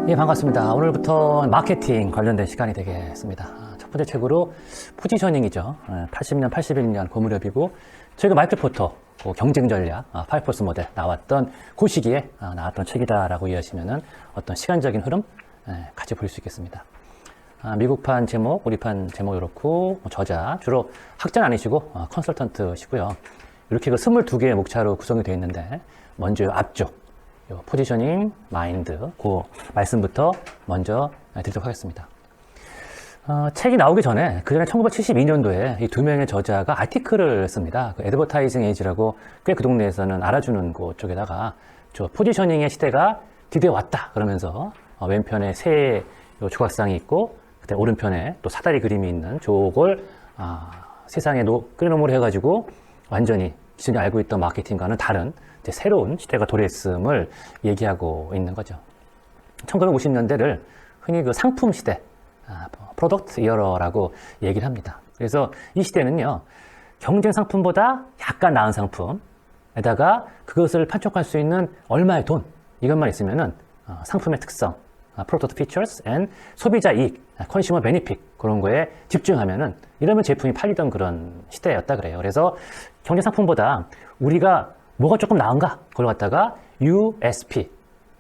예, 반갑습니다. 오늘부터 마케팅 관련된 시간이 되겠습니다. 첫 번째 책으로 포지셔닝이죠. 80년, 81년 그 무렵이고 저희가 마이크로포터 경쟁 전략, 파이퍼스 모델 나왔던 그 시기에 나왔던 책이다라고 이해하시면은 어떤 시간적인 흐름 같이 볼 수 있겠습니다. 미국판 제목, 우리판 제목 이렇고 저자 주로 학자는 아니시고 컨설턴트시고요. 이렇게 그 22개의 목차로 구성이 되어 있는데 먼저 앞쪽 포지셔닝, 마인드, 그 말씀부터 먼저 드리도록 하겠습니다. 책이 나오기 전에, 그 전에 1972년도에 이 두 명의 저자가 아티클을 씁니다. 그 애드버타이징 에이지라고 꽤 그 동네에서는 알아주는 곳 쪽에다가 저 포지셔닝의 시대가 드디어 왔다 그러면서 왼편에 새 조각상이 있고 그때 오른편에 또 사다리 그림이 있는 저걸 세상에 끌어놓으려 해가지고 완전히 기존에 알고 있던 마케팅과는 다른 이제 새로운 시대가 도래했음을 얘기하고 있는 거죠. 1950년대를 흔히 그 상품 시대, 프로덕트 이어러라고 얘기를 합니다. 그래서 이 시대는요, 경쟁 상품보다 약간 나은 상품에다가 그것을 판촉할 수 있는 얼마의 돈, 이것만 있으면은 상품의 특성, 프로덕트 피처스 앤 소비자 이익, 컨슈머 베니핏 그런 거에 집중하면은 이러면 제품이 팔리던 그런 시대였다 그래요. 그래서 경쟁 상품보다 우리가 뭐가 조금 나은가? 그걸 갖다가 USP,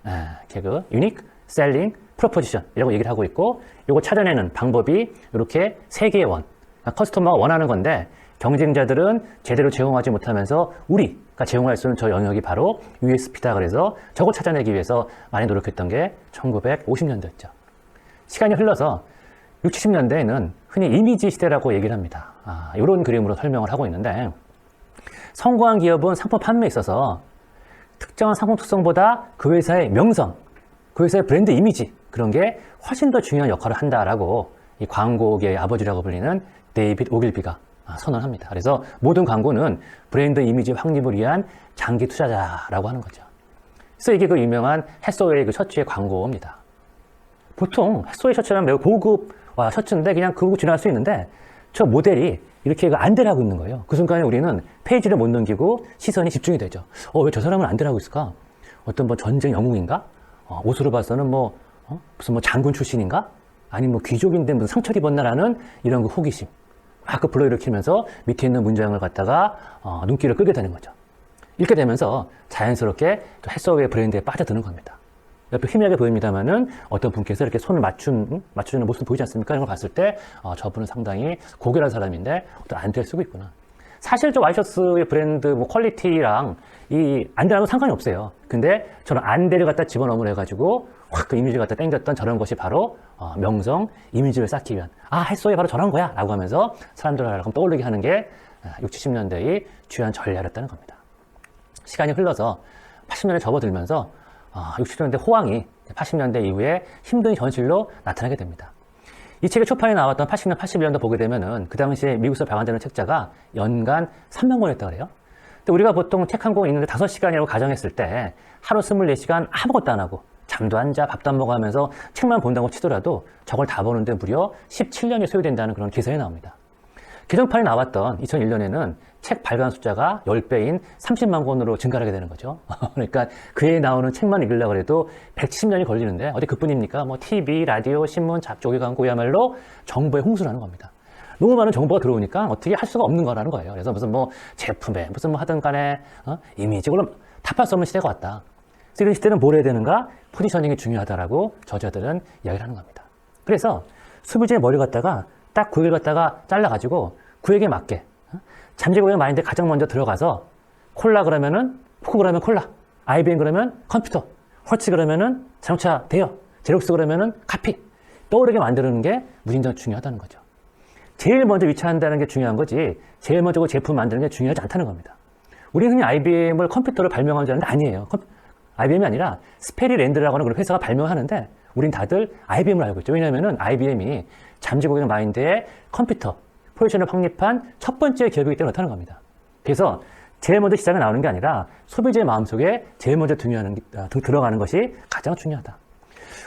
그 Unique Selling Proposition 이라고 얘기를 하고 있고, 이거 찾아내는 방법이 이렇게 세 개의 원. 커스터머가 원하는 건데 경쟁자들은 제대로 제공하지 못하면서 우리가 제공할 수 있는 저 영역이 바로 USP다. 그래서 저거 찾아내기 위해서 많이 노력했던 게 1950년대였죠. 시간이 흘러서 60, 70년대에는 흔히 이미지 시대라고 얘기를 합니다. 이런 그림으로 설명을 하고 있는데, 성공한 기업은 상품 판매에 있어서 특정한 상품 특성보다 그 회사의 명성, 그 회사의 브랜드 이미지 그런 게 훨씬 더 중요한 역할을 한다라고 이 광고계의 아버지라고 불리는 데이빗 오길비가 선언합니다. 그래서 모든 광고는 브랜드 이미지 확립을 위한 장기 투자자라고 하는 거죠. 그래서 이게 그 유명한 해서웨이 그 셔츠의 광고입니다. 보통 해서웨이 셔츠는 매우 고급 셔츠인데 그냥 그거 지나갈 수 있는데 저 모델이 이렇게 안대를 하고 있는 거예요. 그 순간에 우리는 페이지를 못 넘기고 시선이 집중이 되죠. 왜 저 사람은 안대를 하고 있을까? 어떤 뭐 전쟁 영웅인가? 옷으로 봐서는 무슨 장군 출신인가? 아니면 귀족인데 무슨 상처를 입었나라는 이런 그 호기심. 막 그 불러일으키면서 밑에 있는 문장을 갖다가 눈길을 끌게 되는 거죠. 이렇게 되면서 자연스럽게 또 해서웨이 브랜드에 빠져드는 겁니다. 옆에 희미하게 보입니다만은 어떤 분께서 이렇게 손을 맞추는 모습 보이지 않습니까? 이런 걸 봤을 때 저분은 상당히 고결한 사람인데 어떤 안대를 쓰고 있구나. 사실 저 와이셔츠의 브랜드 퀄리티랑 이 안대랑은 상관이 없어요. 근데 저는 안대를 갖다 집어넣으려 해가지고 확 그 이미지를 갖다 땡겼던 저런 것이 바로 명성, 이미지를 쌓기 위한 해서웨이 바로 저런 거야 라고 하면서 사람들을 떠올리게 하는 게 60, 70년대의 주요한 전략이었다는 겁니다. 시간이 흘러서 80년대 접어들면서 60년대 호황이 80년대 이후에 힘든 현실로 나타나게 됩니다. 이 책의 초판에 나왔던 80년, 81년도 보게 되면은 그 당시에 미국에서 발간되는 책자가 연간 3만 권이었다 그래요. 근데 우리가 보통 책 한 권 읽는데 5시간이라고 가정했을 때 하루 24시간 아무것도 안 하고 잠도 안 자, 밥도 안 먹어 하면서 책만 본다고 치더라도 저걸 다 보는데 무려 17년이 소요된다는 그런 기사에 나옵니다. 개정판이 나왔던 2001년에는 책 발간 숫자가 10배인 30만 권으로 증가하게 되는 거죠. 그러니까 그에 나오는 책만 읽으려고 해도 170년이 걸리는데 어디 그뿐입니까? TV, 라디오, 신문, 잡조기 광고야말로 정보의 홍수라는 겁니다. 너무 많은 정보가 들어오니까 어떻게 할 수가 없는 거라는 거예요. 그래서 무슨 제품에 무슨 하든 간에 이미지 그럼 답할 수 없는 시대가 왔다. 그래서 이런 시대는 뭘 해야 되는가? 포지셔닝이 중요하다라고 저자들은 이야기를 하는 겁니다. 그래서 소비자의 머리 갖다가 딱 구역을 갖다가 잘라가지고 구역에 맞게 잠재 고객 마인드에 가장 먼저 들어가서 콜라 그러면은 포크 그러면 콜라, IBM 그러면 컴퓨터, 헐츠 그러면은 자동차 대여, 제록스 그러면은 카피 떠오르게 만드는 게 무진장 중요하다는 거죠. 제일 먼저 위치한다는 게 중요한 거지 제일 먼저 그 제품 만드는 게 중요하지 않다는 겁니다. 우리는 흔히 IBM을 컴퓨터를 발명한 줄 아는데 아니에요. IBM이 아니라 스페리랜드라고 하는 그런 회사가 발명하는데 우린 다들 IBM을 알고 있죠. 왜냐하면은 IBM이 잠재 고객 마인드의 컴퓨터 포지션을 확립한 첫 번째 기업이기 때문에 그렇다는 겁니다. 그래서 제일 먼저 시장에 나오는 게 아니라 소비자의 마음속에 제일 먼저 들어가는 것이 가장 중요하다.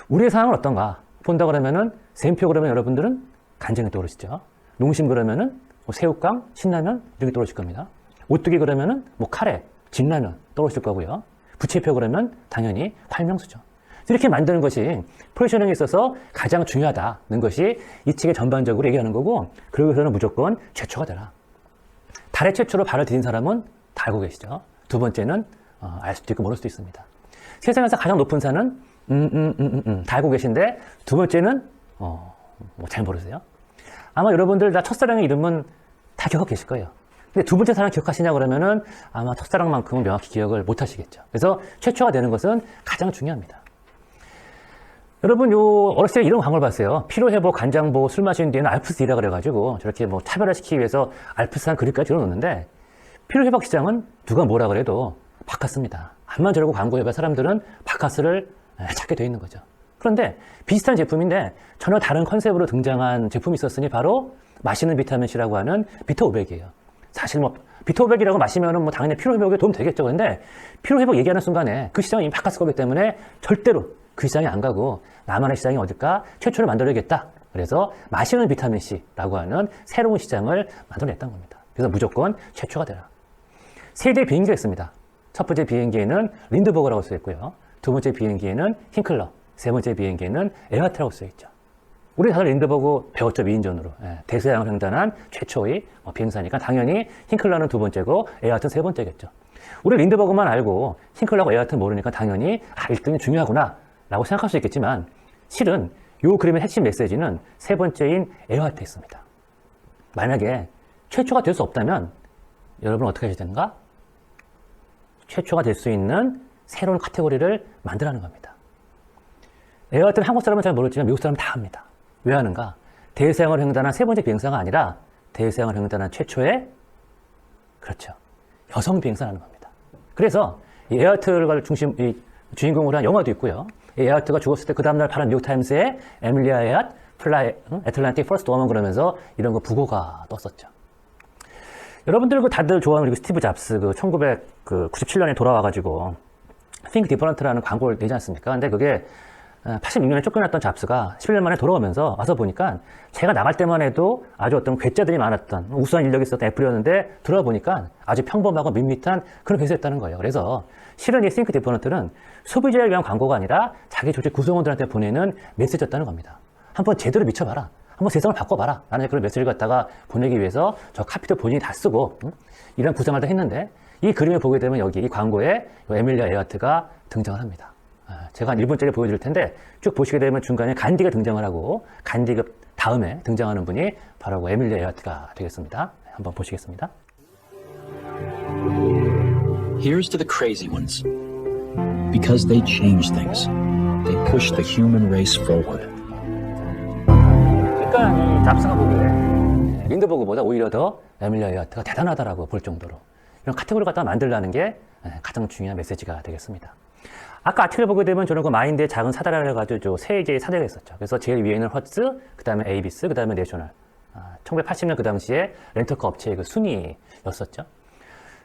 우리의 상황은 어떤가 본다 그러면은 샘표 그러면 여러분들은 간장이 떠오르시죠. 농심 그러면은 새우깡, 신라면 이렇게 떠오르실 겁니다. 오뚜기 그러면은 카레, 진라면 떠오르실 거고요. 부채표 그러면 당연히 활명수죠. 이렇게 만드는 것이 포지셔닝에 있어서 가장 중요하다는 것이 이 책의 전반적으로 얘기하는 거고, 그러고서는 무조건 최초가 되라. 달에 최초로 발을 디딘 사람은 다 알고 계시죠. 두 번째는 알 수도 있고 모를 수도 있습니다. 세상에서 가장 높은 산은 다 알고 계신데, 두 번째는 잘 모르세요. 아마 여러분들 다 첫사랑의 이름은 다 기억하고 계실 거예요. 근데 두 번째 사랑 기억하시냐 그러면은 아마 첫사랑만큼은 명확히 기억을 못 하시겠죠. 그래서 최초가 되는 것은 가장 중요합니다. 여러분, 어렸을 때 이런 광고를 봤어요. 피로회복, 간장보, 술 마시는 뒤에는 알프스이라 그래가지고 저렇게 뭐 차별화시키기 위해서 알프스한 그릇까지 들어놓는데, 피로회복 시장은 누가 뭐라 그래도 바카스입니다. 암만 저러고 광고해봐 사람들은 바카스를 찾게 돼 있는 거죠. 그런데 비슷한 제품인데 전혀 다른 컨셉으로 등장한 제품이 있었으니 바로 마시는 비타민C라고 하는 비타500이에요. 사실 뭐 비타500이라고 마시면은 뭐 당연히 피로회복에 도움 되겠죠. 그런데 피로회복 얘기하는 순간에 그 시장이 이미 바카스 거기 때문에 절대로 그 시장에 안 가고 나만의 시장이 어딜까 최초로 만들어야겠다. 그래서 마시는 비타민C라고 하는 새로운 시장을 만들어냈던 겁니다. 그래서 무조건 최초가 되라. 세 대의 비행기가 있습니다. 첫 번째 비행기에는 린드버거라고 쓰여있고요. 두 번째 비행기에는 힝클러, 세 번째 비행기에는 에어하트라고 쓰여있죠. 우리 다들 린드버거 배웠죠, 미인전으로. 대서양을 횡단한 최초의 비행사니까 당연히 힝클러는 두 번째고 에어하트는 세 번째겠죠. 우리 린드버거만 알고 힝클러하고 에어하트는 모르니까 당연히 1등이 중요하구나 라고 생각할 수 있겠지만, 실은 이 그림의 핵심 메시지는 세 번째인 에어하트에 있습니다. 만약에 최초가 될 수 없다면 여러분은 어떻게 하셔야 되는가? 최초가 될 수 있는 새로운 카테고리를 만들라는 겁니다. 에어하트는 한국 사람은 잘 모르지만 미국 사람은 다 합니다. 왜 하는가? 대서양을 횡단한 세 번째 비행사가 아니라 대서양을 횡단한 최초의, 그렇죠, 여성 비행사라는 겁니다. 그래서 이 에어하트를 주인공으로 한 영화도 있고요. 이 에어하트가 죽었을 때 그 다음날 팔은 뉴욕타임스에 에밀리아 에어하트 플라이 애틀랜틱 퍼스트 워먼 그러면서 이런 거 부고가 떴었죠. 여러분들 다들 좋아하는 그리고 스티브 잡스 1997년에 돌아와가지고 Think Different라는 광고를 내지 않습니까? 근데 그게 86년에 쫓겨났던 잡스가 11년 만에 돌아오면서 와서 보니까 제가 나갈 때만 해도 아주 어떤 괴짜들이 많았던 우수한 인력이 있었던 애플이었는데 들어와 보니까 아주 평범하고 밋밋한 그런 회사였다는 거예요. 그래서 실은 이 Think Different는 소비자를 위한 광고가 아니라 자기 조직 구성원들한테 보내는 메시지였다는 겁니다. 한번 제대로 미쳐봐라. 한번 세상을 바꿔봐라. 라는 그런 메시지를 갖다가 보내기 위해서 저 카피도 본인이 다 쓰고 이런 구상을 다 했는데, 이 그림을 보게 되면 여기 이 광고에 에밀리아 에어하트가 등장을 합니다. 제가 한 1분짜리 보여드릴 텐데 쭉 보시게 되면 중간에 간디가 등장을 하고 간디 다음에 등장하는 분이 바로 에밀리아 에어하트가 되겠습니다. 한번 보시겠습니다. Here's to the crazy ones. Because they change things. They push the human race forward. 그러니까 이 잡스가 보기에 린드버그보다 오히려 더 에밀리아 에어하트가 대단하다라고 볼 정도로 이런 카테고리를 갖다 만들라는 게 가장 중요한 메시지가 되겠습니다. 아까 아티클을 보게 되면 저는 그 마인드의 작은 사다리를 해가지고 세 개의 사다리가 있었죠. 그래서 제일 위에는 허츠, 그 다음에 에이비스, 그 다음에 내셔널. 1980년 그 당시에 렌터카 업체의 그 순위였었죠.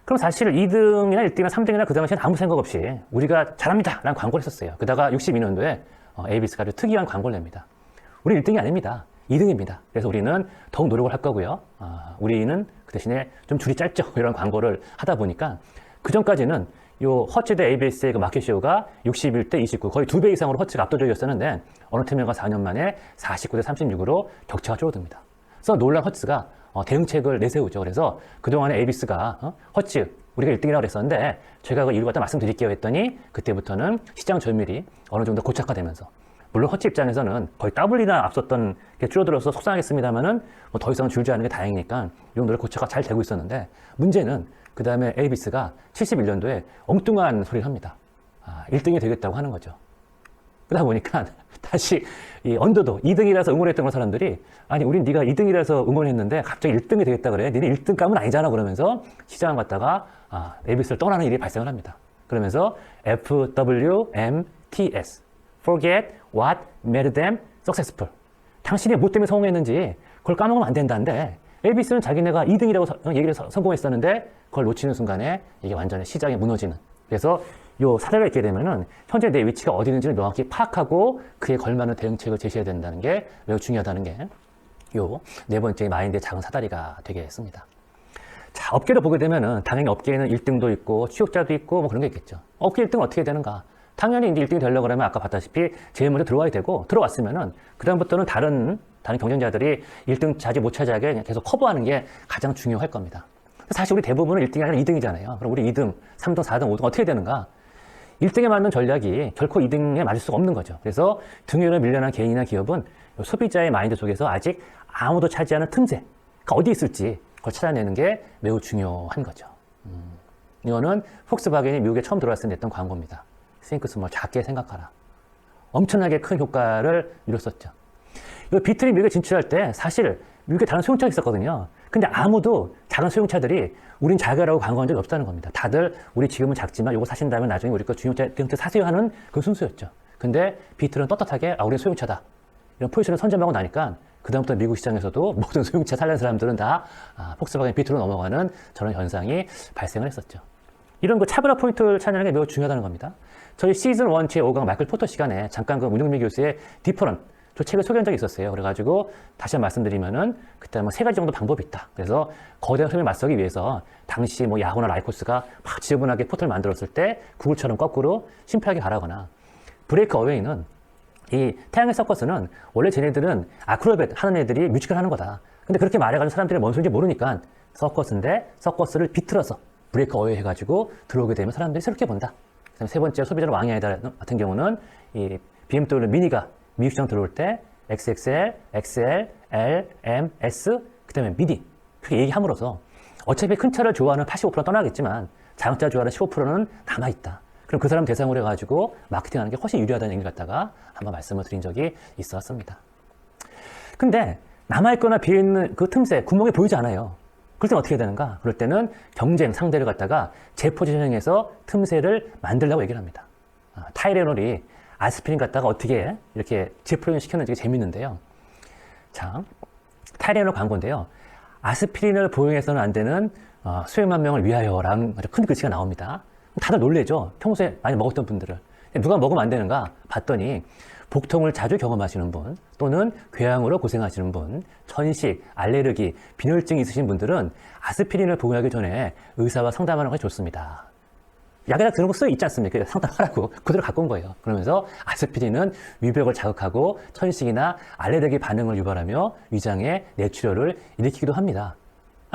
그럼 사실 2등이나 1등이나 3등이나 그 당시에는 아무 생각 없이 우리가 잘합니다 라는 광고를 했었어요. 그다가 62년도에 에이비스가 아주 특이한 광고를 냅니다. 우리 1등이 아닙니다. 2등입니다. 그래서 우리는 더욱 노력을 할 거고요. 우리는 그 대신에 좀 줄이 짧죠. 이런 광고를 하다 보니까 그 전까지는 요 허츠 대 ABS의 그 마켓시어가 61대 29, 거의 2배 이상으로 허츠가 압도적이었었는데 어느 틈에가 4년 만에 49대 36으로 격차가 줄어듭니다. 그래서 놀란 허츠가 대응책을 내세우죠. 그래서 그동안에 ABS가 허츠 우리가 1등이라고 그랬었는데 제가 그 이유 갖다 말씀드릴게요 했더니 그때부터는 시장 점유율이 어느 정도 고착화되면서, 물론 허츠 입장에서는 거의 더블이나 앞섰던 게 줄어들어서 속상하겠습니다만은 뭐 더 이상 줄지 않는 게 다행이니까 이 정도로 고착화 잘 되고 있었는데, 문제는 그 다음에 에이비스가 71년도에 엉뚱한 소리를 합니다. 1등이 되겠다고 하는 거죠. 그러다 보니까 다시 이 언더독 2등이라서 응원했던 사람들이, 아니 우린 네가 2등이라서 응원했는데 갑자기 1등이 되겠다 그래. 니네 1등감은 아니잖아. 그러면서 시장을 갖다가 에이비스를 떠나는 일이 발생을 합니다. 그러면서 FWMTS Forget what made them successful. 당신이 뭐 때문에 성공했는지 그걸 까먹으면 안 된다는데, 에이비스는 자기네가 2등이라고 얘기를 성공했었는데 그걸 놓치는 순간에 이게 완전히 시장이 무너지는. 그래서 요 사례가 있게 되면은 현재 내 위치가 어디 있는지를 명확히 파악하고 그에 걸맞는 대응책을 제시해야 된다는 게 매우 중요하다는 게 요 네 번째 마인드의 작은 사다리가 되겠습니다. 자, 업계를 보게 되면은 당연히 업계에는 1등도 있고 취업자도 있고 뭐 그런 게 있겠죠. 업계 1등은 어떻게 되는가? 당연히 이제 1등이 되려고 그러면 아까 봤다시피 제일 먼저 들어와야 되고, 들어왔으면은 그다음부터는 다른 경쟁자들이 1등 차지 못 차지하게 그냥 계속 커버하는 게 가장 중요할 겁니다. 사실 우리 대부분은 1등이 아니라 2등이잖아요. 그럼 우리 2등, 3등, 4등, 5등 어떻게 되는가? 1등에 맞는 전략이 결코 2등에 맞을 수가 없는 거죠. 그래서 등유로 밀려난 개인이나 기업은 소비자의 마인드 속에서 아직 아무도 차지하는 틈새, 그러니까 어디 있을지 그걸 찾아내는 게 매우 중요한 거죠. 이거는 폭스바겐이 미국에 처음 들어왔을 때 냈던 광고입니다. Think small, 작게 생각하라. 엄청나게 큰 효과를 이뤘었죠. 이 비틀이 미국에 진출할 때 사실 미국에 다른 소형차가 있었거든요. 근데 아무도 작은 소형차들이 우린 작아라고 광고한 적이 없다는 겁니다. 다들 우리 지금은 작지만 이거 사신다면 나중에 우리 거 중형차 사세요 하는 그 순수였죠. 근데 비틀은 떳떳하게 우린 소형차다. 이런 포지션을 선점하고 나니까 그다음부터 미국 시장에서도 모든 소형차 살려는 사람들은 다 폭스바겐 비틀로 넘어가는 저런 현상이 발생을 했었죠. 이런 그 차별화 포인트를 찾는 게 매우 중요하다는 겁니다. 저희 시즌 1 제5강 마이클 포터 시간에 잠깐 그 문영미 교수의 디퍼런 저 책을 소개한 적이 있었어요. 그래가지고 다시 한번 말씀드리면은 그때 뭐 3가지 정도 방법이 있다. 그래서 거대한 흐름에 맞서기 위해서 당시 뭐 야후나 라이코스가 막 지저분하게 포트를 만들었을 때 구글처럼 거꾸로 심플하게 가라거나, 브레이크 어웨이는 이 태양의 서커스는 원래 쟤네들은 아크로벳 하는 애들이 뮤지컬 하는 거다. 근데 그렇게 말해가지고 사람들이 뭔 소리인지 모르니까 서커스인데 서커스를 비틀어서 브레이크 어웨이 해가지고 들어오게 되면 사람들이 새롭게 본다. 그다음에 세 번째 소비자는 왕이 아니다 같은 경우는 이 BMW 미니가 미국 시장 들어올 때 XXL, XL, L, M, S, 그 다음에 미니 그렇게 얘기함으로써 어차피 큰 차를 좋아하는 85%는 떠나겠지만 자동차 좋아하는 15%는 남아있다. 그럼 그 사람 대상으로 해가지고 마케팅하는 게 훨씬 유리하다는 얘기를 갖다가 한번 말씀을 드린 적이 있었습니다. 근데 남아있거나 비어있는 그 틈새, 구멍이 보이지 않아요. 그럴 때는 어떻게 해야 되는가? 그럴 때는 경쟁 상대를 갖다가 재포지셔닝해서 틈새를 만들려고 얘기를 합니다. 타이레놀이 아스피린 갖다가 어떻게 이렇게 재포지셔닝 시켰는지 재밌는데요. 자, 타이레놀 광고인데요. 아스피린을 보용해서는 안 되는 수백만 명을 위하여라는 아주 큰 글씨가 나옵니다. 다들 놀래죠. 평소에 많이 먹었던 분들을. 누가 먹으면 안 되는가 봤더니 복통을 자주 경험하시는 분, 또는 궤양으로 고생하시는 분, 천식, 알레르기, 빈혈증이 있으신 분들은 아스피린을 복용하기 전에 의사와 상담하는 것이 좋습니다. 약에다 그런 거 써 있지 않습니까? 상담하라고 그대로 갖고 온 거예요. 그러면서 아스피린은 위벽을 자극하고 천식이나 알레르기 반응을 유발하며 위장의 뇌출혈을 일으키기도 합니다.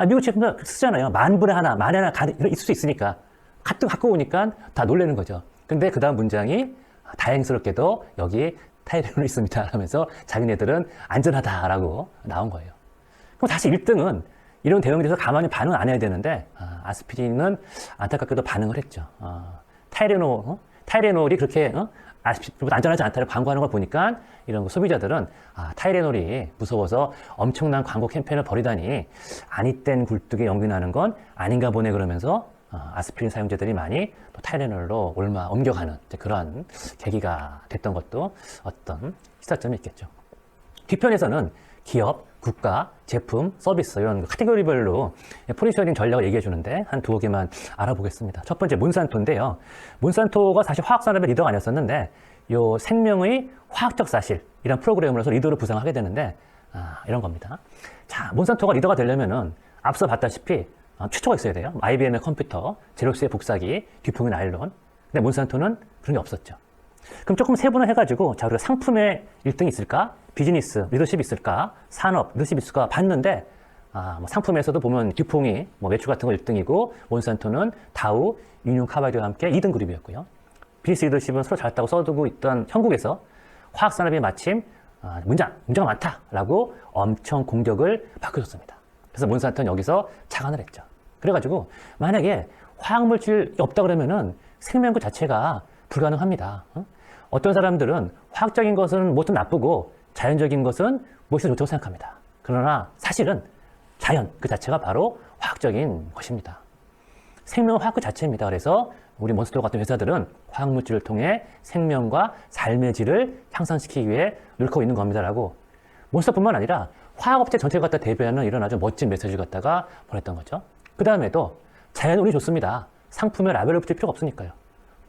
미국 제품도 쓰잖아요. 만분의 하나, 만에 하나 있을 수 있으니까. 갖고 오니까 다 놀라는 거죠. 근데 그 다음 문장이 다행스럽게도 여기 타이레놀이 있습니다 하면서 자기네들은 안전하다라고 나온 거예요. 그럼 다시 1등은 이런 대응에 대해서 가만히 반응 안 해야 되는데 아스피린은 안타깝게도 반응을 했죠. 타이레놀이 그렇게 아스피린보다 안전하지 않다고 광고하는 걸 보니까 이런 소비자들은 타이레놀이 무서워서 엄청난 광고 캠페인을 벌이다니 아니땐 굴뚝에 연기 나는 건 아닌가 보네 그러면서 아스피린 사용자들이 많이 또 타이레놀로 옮겨가는 그런 계기가 됐던 것도 어떤 시사점이 있겠죠. 뒤편에서는 기업, 국가, 제품, 서비스 이런 카테고리별로 포지셔닝 전략을 얘기해 주는데 한 두어 개만 알아보겠습니다. 첫 번째 몬산토인데요. 몬산토가 사실 화학산업의 리더가 아니었었는데 요 생명의 화학적 사실 이런 프로그램으로서 리더로 부상하게 되는데 이런 겁니다. 자, 몬산토가 리더가 되려면은 앞서 봤다시피 최초가 있어야 돼요. IBM의 컴퓨터, 제로스의 복사기, 듀퐁의 나일론. 근데 몬산토는 그런 게 없었죠. 그럼 조금 세분화 해가지고, 자, 우리가 상품의 1등이 있을까? 비즈니스, 리더십이 있을까? 산업, 리더십이 있을까? 봤는데, 뭐 상품에서도 보면 듀퐁이 매출 같은 거 1등이고, 몬산토는 다우, 유니온 카바이드와 함께 2등 그룹이었고요. 비즈니스 리더십은 서로 잘 따고 써두고 있던 형국에서 화학산업이 마침 문제가 많다라고 엄청 공격을 받고 있었습니다. 그래서 몬산토는 여기서 착안을 했죠. 그래가지고 만약에 화학물질이 없다 그러면은 생명그 자체가 불가능합니다. 어떤 사람들은 화학적인 것은 무엇도 나쁘고 자연적인 것은 무엇이 좋다고 생각합니다. 그러나 사실은 자연 그 자체가 바로 화학적인 것입니다. 생명은 화학 그 자체입니다. 그래서 우리 몬스터 같은 회사들은 화학물질을 통해 생명과 삶의 질을 향상시키기 위해 노력하고 있는 겁니다라고 몬스터뿐만 아니라 화학업체 전체를 갖다 대비하는 이런 아주 멋진 메시지를 갖다가 보냈던 거죠. 그 다음에도 자연은 우리 좋습니다. 상품에 라벨을 붙일 필요가 없으니까요.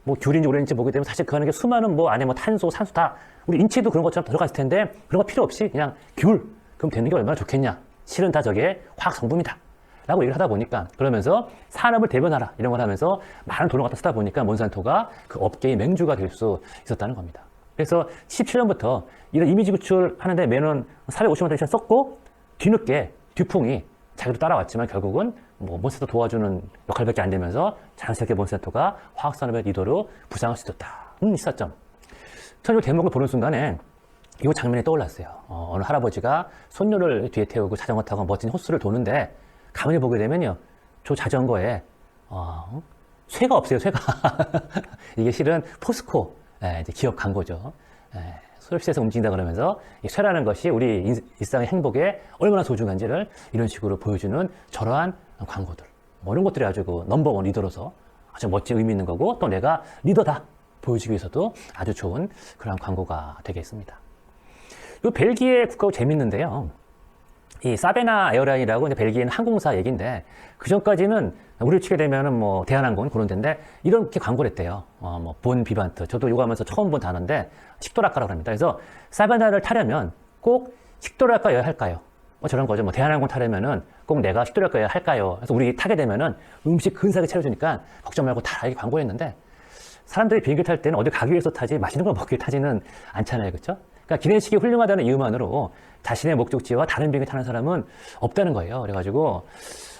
뭐 귤인지 오렌지 보게 되면 사실 그 안에 수많은 안에 탄소, 산소 다 우리 인체도 그런 것처럼 들어갔을 텐데 그런 거 필요 없이 그냥 귤 그럼 되는 게 얼마나 좋겠냐. 실은 다 저게 화학 성분이다. 라고 얘기를 하다 보니까, 그러면서 산업을 대변하라 이런 걸 하면서 많은 돈을 갖다 쓰다 보니까 몬산토가 그 업계의 맹주가 될 수 있었다는 겁니다. 그래서 17년부터 이런 이미지 구출하는데 매년 450만 달러씩 썼고, 뒤늦게 듀퐁이 자기도 따라왔지만 결국은 뭐 몬산토 도와주는 역할밖에 안 되면서 자연스럽게 몬산토가 화학산업의 리더로 부상할 수 있었다. 시사점. 저는 이 대목을 보는 순간에 이 장면이 떠올랐어요. 어느 할아버지가 손녀를 뒤에 태우고 자전거 타고 멋진 호수를 도는데, 가만히 보게 되면요, 저 자전거에 쇠가 없어요, 쇠가. 이게 실은 포스코 이제 기업 광고죠. 소엽시에서 움직인다 그러면서 이 쇠라는 것이 우리 일상의 행복에 얼마나 소중한지를 이런 식으로 보여주는 저러한 광고들. 뭐 이런 것들이 아주 그 넘버원 리더로서 아주 멋진 의미 있는 거고, 또 내가 리더다 보여주기 위해서도 아주 좋은 그런 광고가 되겠습니다. 이 벨기에 국가가 재밌는데요. 이 사베나 에어라인이라고 이제 벨기에는 항공사 얘기인데, 그 전까지는 우리를 치게 되면은 뭐 대한항공 그런 데인데 이렇게 광고를 했대요. 뭐 본 비반트. 저도 이거 하면서 처음 본 단어인데 식도락가라고 합니다. 그래서 사베나를 타려면 꼭 식도락가여야 할까요? 뭐 저런 거죠. 뭐 대한항공 타려면은 꼭 내가 식도락가여야 할까요? 그래서 우리 타게 되면은 음식 근사하게 차려주니까 걱정 말고 다 이렇게 광고했는데, 사람들이 비행기 탈 때는 어디 가기 위해서 타지 맛있는 걸 먹기 위해 타지는 않잖아요. 그렇죠? 그러니까 기내식이 훌륭하다는 이유만으로 자신의 목적지와 다른 비행기 타는 사람은 없다는 거예요. 그래가지고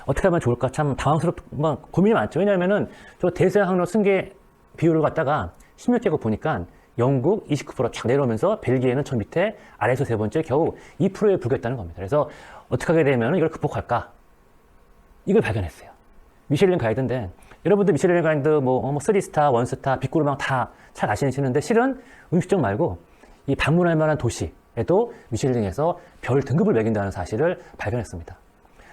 어떻게 하면 좋을까 참 당황스럽고 고민이 많죠. 왜냐하면은 저 대서양 항로 승객 비율을 갖다가 16개국 보니까 영국 29%쫙 내려오면서 벨기에는 저 밑에 아래에서 세 번째 겨우 2%에 불과했다는 겁니다. 그래서 어떻게 하게 되면 이걸 극복할까? 이걸 발견했어요. 미슐랭 가이드인데, 여러분들 미슐랭 가이드 뭐 3스타, 1스타, 빅그루망 다 잘 아시는데, 실은 음식점 말고 이 방문할 만한 도시에도 미슐랭에서 별 등급을 매긴다는 사실을 발견했습니다.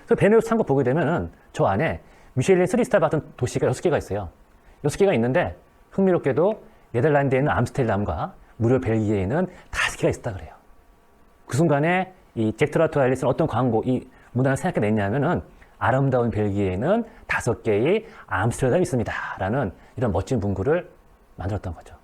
그래서 베네루스 한국 보게 되면은 저 안에 미슐랭 3스타 받은 도시가 6개가 있어요. 6개가 있는데 흥미롭게도 네덜란드에 있는 암스테르담과 무려 벨기에에 있는 5개가 있었다 그래요. 그 순간에 이 잭트라트 아일리스는 어떤 광고, 이 문화를 생각해냈냐면은 아름다운 벨기에에는 5개의 암스테르담이 있습니다. 라는 이런 멋진 문구를 만들었던 거죠.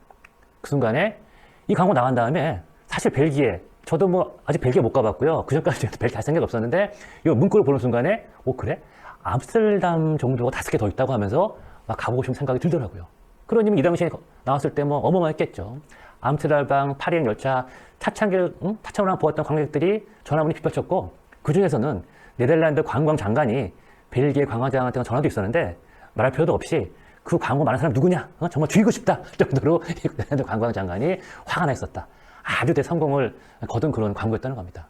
그 순간에 이 광고 나간 다음에 사실 벨기에, 저도 뭐 아직 벨기에 못 가봤고요. 그 전까지 벨기에 갈 생각이 없었는데 이 문구를 보는 순간에 그래? 암스테르담 정도가 5개 더 있다고 하면서 막 가보고 싶은 생각이 들더라고요. 그러니 이 당시에 나왔을 때 뭐 어마어마했겠죠. 암스테르담 파리행 열차 차창으로 보았던 관객들이 전화문이 빗발쳤고, 그 중에서는 네덜란드 관광장관이 벨기에 관광장한테 전화도 있었는데 말할 필요도 없이 그 광고 많은 사람 누구냐? 정말 죽이고 싶다 정도로 네덜란드 관광장관이 화가 나 있었다. 아주 대성공을 거둔 그런 광고였다는 겁니다.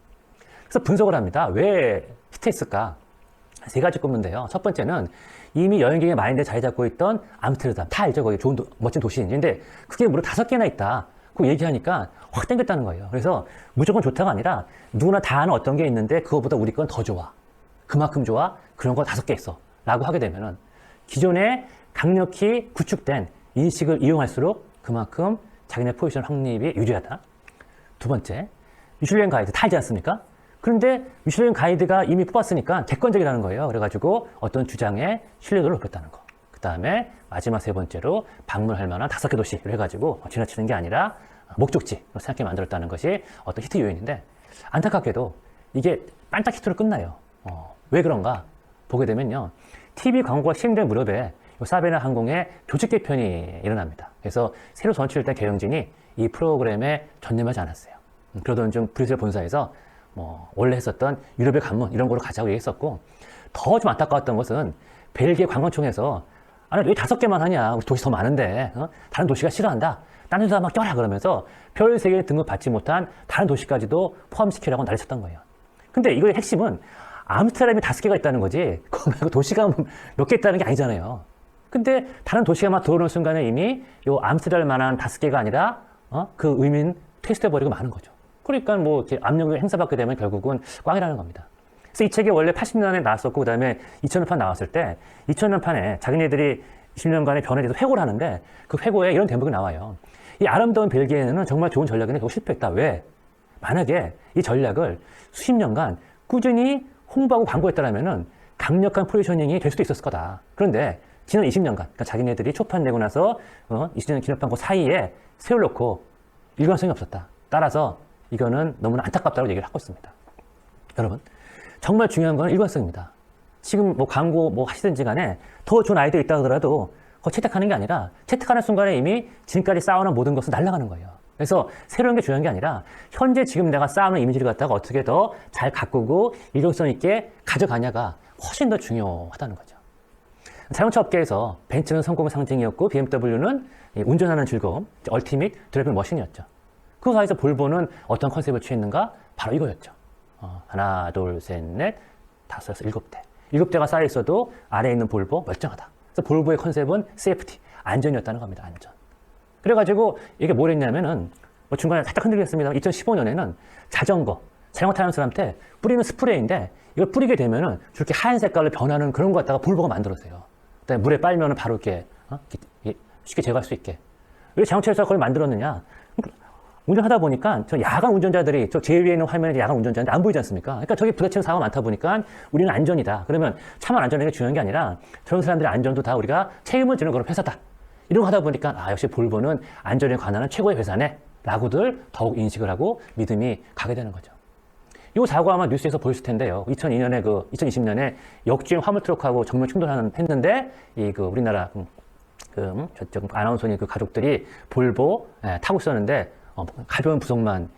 그래서 분석을 합니다. 왜 히트했을까? 3가지 꼽는데요. 첫 번째는 이미 여행객의 마인드에 자리 잡고 있던 암스테르담, 다 알죠? 거기 좋은 멋진 도시인데 그게 무려 5개나 있다. 그 얘기하니까 확 땡겼다는 거예요. 그래서 무조건 좋다가 아니라 누구나 다 아는 어떤 게 있는데 그거보다 우리 건 더 좋아. 그만큼 좋아. 그런 거 5개 있어. 라고 하게 되면은 기존에 강력히 구축된 인식을 이용할수록 그만큼 자기네 포지션 확립이 유리하다. 두 번째, 미슐랭 가이드 다 알지 않습니까? 그런데 미슐랭 가이드가 이미 뽑았으니까 객관적이라는 거예요. 그래가지고 어떤 주장의 신뢰도를 높였다는 거. 그 다음에 마지막 3번째로 방문할 만한 5개 도시를 해가지고 지나치는 게 아니라 목적지로 생각해 만들었다는 것이 어떤 히트 요인인데, 안타깝게도 이게 반짝 히트로 끝나요. 왜 그런가 보게 되면요, TV 광고가 시행된 무렵에 사베나 항공의 조직 개편이 일어납니다. 그래서 새로 선출된 경영진이 이 프로그램에 전념하지 않았어요. 그러던 중 브뤼셀 본사에서 원래 했었던 유럽의 관문 이런 거로 가자고 얘기했었고, 더 좀 안타까웠던 것은 벨기에 관광청에서 아니 왜 5개만 하냐, 우리 도시 더 많은데 다른 도시가 싫어한다, 다른 데다 막 껴라 그러면서 별 3개 등급 받지 못한 다른 도시까지도 포함시키라고 난리쳤던 거예요. 근데 이거의 핵심은 암스테르담이 5개가 있다는 거지 그거 말고 도시가 몇 개 있다는 게 아니잖아요. 근데 다른 도시가 막 들어오는 순간에 이미 요 암스테르담만한 5개가 아니라 그 의미는 퇴수돼버리고 마는 거죠. 그러니까 뭐 이렇게 압력을 행사받게 되면 결국은 꽝이라는 겁니다. 그래서 이 책이 원래 80년에 나왔었고, 그 다음에 2000년판 나왔을 때 2000년판에 자기네들이 20년간의 변화에 대해서 회고를 하는데 그 회고에 이런 대목이 나와요. 이 아름다운 벨기에는 정말 좋은 전략인데 결국 실패했다. 왜? 만약에 이 전략을 수십 년간 꾸준히 홍보하고 광고했다라면은 강력한 포지셔닝이 될 수도 있었을 거다. 그런데 지난 20년간, 그러니까 자기네들이 초판 내고 나서 20년 기념판 그 사이에 세워놓고 일관성이 없었다. 따라서 이거는 너무나 안타깝다고 얘기를 하고 있습니다. 여러분, 정말 중요한 건 일관성입니다. 지금 뭐 광고 뭐 하시든지 간에 더 좋은 아이디어 있다 하더라도 그거 채택하는 게 아니라 채택하는 순간에 이미 지금까지 쌓아놓은 모든 것은 날아가는 거예요. 그래서 새로운 게 중요한 게 아니라 현재 지금 내가 쌓아놓은 이미지를 갖다가 어떻게 더 잘 가꾸고 일관성 있게 가져가냐가 훨씬 더 중요하다는 거죠. 자동차 업계에서 벤츠는 성공의 상징이었고 BMW는 운전하는 즐거움, 얼티밋 드라이빙 머신이었죠. 그 사이에서 볼보는 어떤 컨셉을 취했는가? 바로 이거였죠. 하나, 둘, 셋, 넷, 다섯, 여섯, 일곱 대. 일곱 대가 쌓여 있어도 아래에 있는 볼보 멀쩡하다. 그래서 볼보의 컨셉은 세이프티, 안전이었다는 겁니다. 안전. 그래가지고 이게 뭘 했냐면은 뭐 중간에 살짝 흔들렸습니다. 2015년에는 자전거 타는 사람한테 뿌리는 스프레이인데 이걸 뿌리게 되면은 저렇게 하얀 색깔로 변하는 그런 거 갖다가 볼보가 만들었어요. 그다음에 물에 빨면은 바로 이렇게 쉽게 제거할 수 있게. 왜 자동차에서 그걸 만들었느냐? 운전하다 보니까 저 야간 운전자들이 저 제일 위에 있는 화면에 야간 운전자인데 안 보이지 않습니까? 그러니까 저기 부딪히는 사고가 많다 보니까 우리는 안전이다. 그러면 차만 안전하게 중요한 게 아니라 저런 사람들의 안전도 다 우리가 책임을 지는 그런 회사다. 이런 거 하다 보니까 역시 볼보는 안전에 관한 최고의 회사네. 라고들 더욱 인식을 하고 믿음이 가게 되는 거죠. 이 사고 아마 뉴스에서 보셨을 텐데요. 2020년에 역주행 화물트럭하고 정면 충돌했는데 우리나라 저쪽 아나운서님 그 가족들이 볼보 타고 있었는데 가벼운 부속만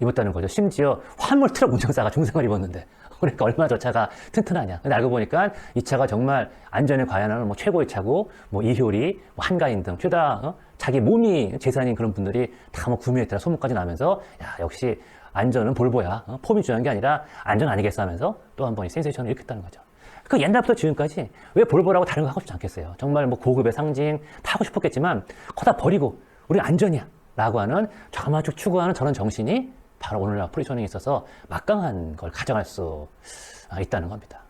입었다는 거죠. 심지어 화물트럭 운전사가 중상을 입었는데 그러니까 얼마나 저 차가 튼튼하냐. 근데 알고 보니까 이 차가 정말 안전에 관여하는 뭐 최고의 차고 뭐 이효리, 뭐 한가인 등 죄다 자기 몸이 재산인 그런 분들이 다 뭐 구매했더라 소문까지 나면서 야 역시 안전은 볼보야. 폼이 중요한 게 아니라 안전 아니겠어 하면서 또 한 번 센세이션을 일으켰다는 거죠. 그 옛날부터 지금까지 왜 볼보라고 다른 거 하고 싶지 않겠어요. 정말 뭐 고급의 상징 하고 싶었겠지만 거다 버리고 우리 안전이야 라고 하는 정말 추구하는 저런 정신이 바로 오늘날 포지셔닝에 있어서 막강한 걸 가져갈 수 있다는 겁니다.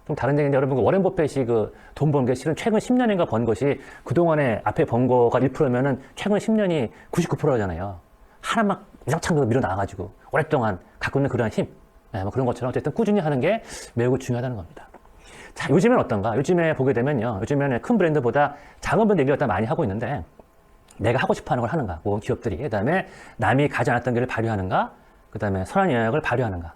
좀 다른 얘기인데 여러분 워렌 버핏이 돈 번 게 실은 최근 10년인가 번 것이 그동안에 앞에 번 거가 1%면은 최근 10년이 99%잖아요. 하나 막 우장창 밀어 나와가지고 오랫동안 갖고 있는 그러한 힘, 뭐 그런 것처럼 어쨌든 꾸준히 하는 게 매우 중요하다는 겁니다. 자, 요즘엔 어떤가? 요즘에 보게 되면요. 요즘에는 큰 브랜드보다 작은 브랜드 얘기를 많이 하고 있는데 내가 하고 싶어 하는 걸 하는가? 뭐 기업들이. 그 다음에 남이 가지 않았던 길을 발휘하는가? 그 다음에 선한 영역을 발휘하는가?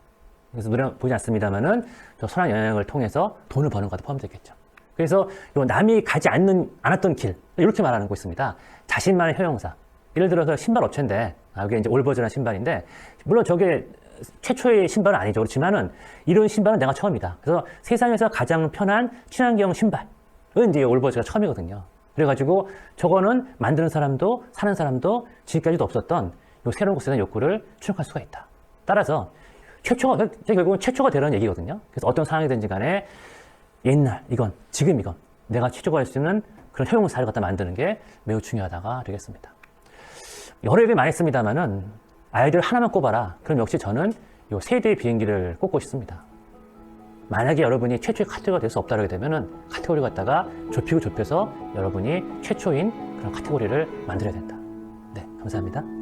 그래서 물론 보지 않습니다만은 저 선한 영역을 통해서 돈을 버는 것도 포함되겠죠. 그래서 요 남이 가지 않았던 길 이렇게 말하는 거 있습니다. 자신만의 효용사. 예를 들어서 신발 업체인데 이게 이제 올버전한 신발인데 물론 저게 최초의 신발은 아니죠. 그렇지만은 이런 신발은 내가 처음이다. 그래서 세상에서 가장 편한 친환경 신발은 이제 올버즈가 처음이거든요. 그래가지고 저거는 만드는 사람도 사는 사람도 지금까지도 없었던 요 새로운 곳에 대한 욕구를 추적할 수가 있다. 따라서 결국은 최초가 되라는 얘기거든요. 그래서 어떤 상황이든지 간에 옛날 이건 지금 이건 내가 추적할 수 있는 그런 효용사를 갖다 만드는 게 매우 중요하다가 되겠습니다. 여러 얘기 많이 했습니다만은 아이디어 하나만 꼽아라. 그럼 역시 저는 요 세대의 비행기를 꼽고 싶습니다. 만약에 여러분이 최초의 카테고리가 될 수 없다 그러게 되면은 카테고리 갖다가 좁히고 좁혀서 여러분이 최초인 그런 카테고리를 만들어야 된다. 네, 감사합니다.